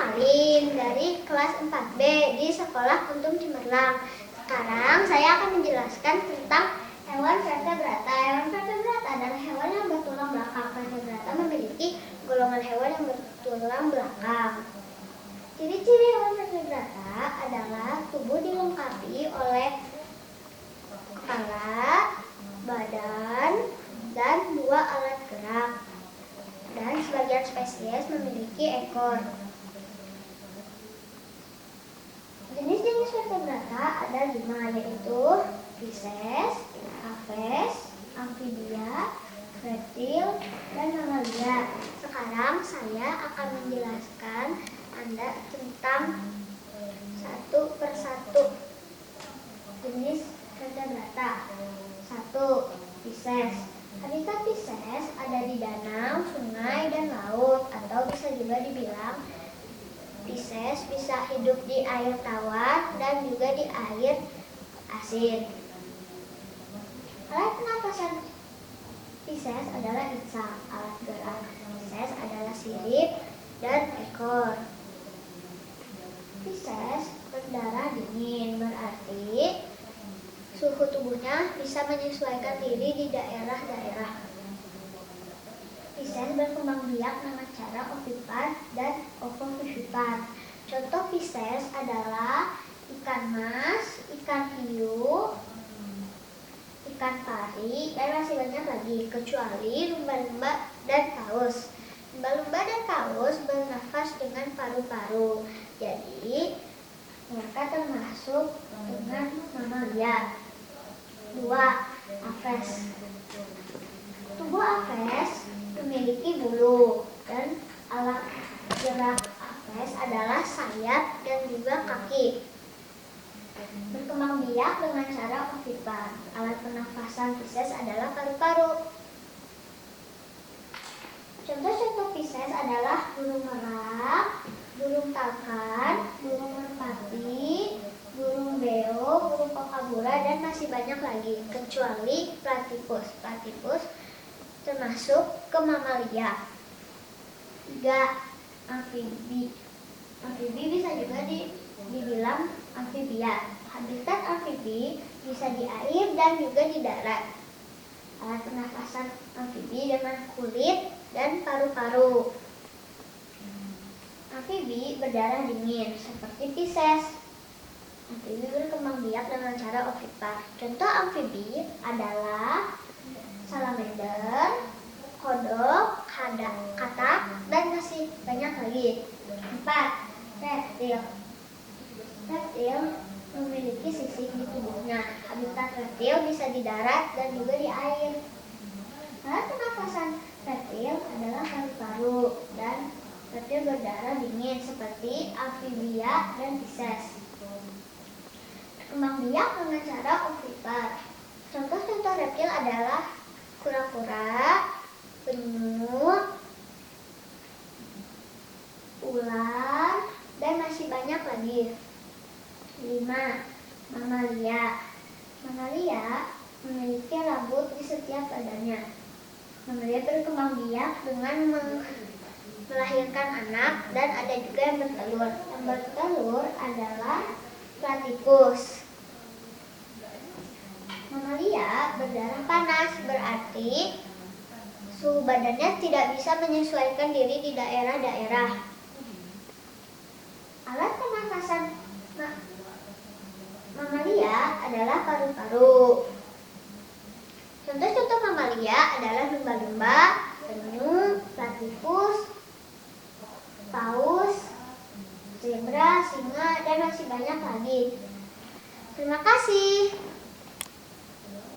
Alim dari kelas 4B di Sekolah Kuntum Cemerlang. Sekarang saya akan menjelaskan tentang hewan vertebrata. Hewan vertebrata adalah hewan yang bertulang belakang. Vertebrata memiliki golongan hewan yang bertulang belakang. Ciri-ciri hewan vertebrata adalah tubuh dilengkapi oleh kepala, badan, dan 2 alat gerak. Dan sebagian spesies memiliki ekor. Jenis-jenis vertebrata ada 5, yaitu Pisces, Aves, Amfibia, reptil, dan mamalia. Sekarang saya akan menjelaskan Anda tentang satu persatu jenis vertebrata. 1. Pisces. Habitat Pisces ada di danau, sungai, dan laut, atau bisa juga dibilang Pisces bisa hidup di air tawar dan juga di air asin. Alat pernapasan Pisces adalah insang. Alat gerak Pisces adalah sirip dan ekor. Pisces berdarah dingin, berarti suhu tubuhnya bisa menyesuaikan diri di daerah-daerah. Pisces berkembang biak dengan cara ovipar dan ovovivipar. Contoh Pisces adalah ikan mas, ikan hiu, ikan pari, dan masih banyak lagi, kecuali lumba-lumba dan paus. Lumba-lumba dan paus bernafas dengan paru-paru, jadi mereka termasuk dengan mamalia. 2. Aves. Tubuh Aves memiliki bulu, dan alat gerak Aves adalah sayap dan juga kaki. Berkembang biak dengan cara ovipar. Alat pernafasan Pisces adalah paru-paru. Contoh-contoh Pisces adalah burung merak, burung talkan, burung merpati, burung beo, burung kokabura, dan masih banyak lagi, kecuali platypus. Platypus termasuk ke mamalia. 3. Amfibi. Amfibi bisa juga dibilang amfibia. Habitat amfibi bisa di air dan juga di darat. Alat pernafasan amfibi dengan kulit dan paru-paru. Amfibi berdarah dingin seperti Pisces. Amfibi berkembang biak dengan cara ovipar. Contoh amfibi adalah salamander, kodok, katak, dan masih banyak lagi. 4. Reptil. Reptil memiliki sisik di tubuhnya. Habitat reptil bisa di darat dan juga di air. Alat pernafasan reptil adalah paru-paru, dan reptil berdarah dingin seperti amfibia dan Pisces. Berkembang biak dengan cara ovipar. Contoh-contoh reptil adalah kura-kura, penyu, ular, dan masih banyak lagi. 5. Mamalia. Mamalia memiliki rambut di setiap badannya. Mamalia berkembang biak dengan melahirkan anak, dan ada juga yang bertelur. Yang bertelur adalah platypus. Mamalia berdarah panas, berarti suhu badannya tidak bisa menyesuaikan diri di daerah-daerah. Alat pernafasan mamalia adalah paru-paru. Contoh-contoh mamalia adalah lumba-lumba, penyu, platypus, paus, zebra, singa, dan masih banyak lagi. Terima kasih.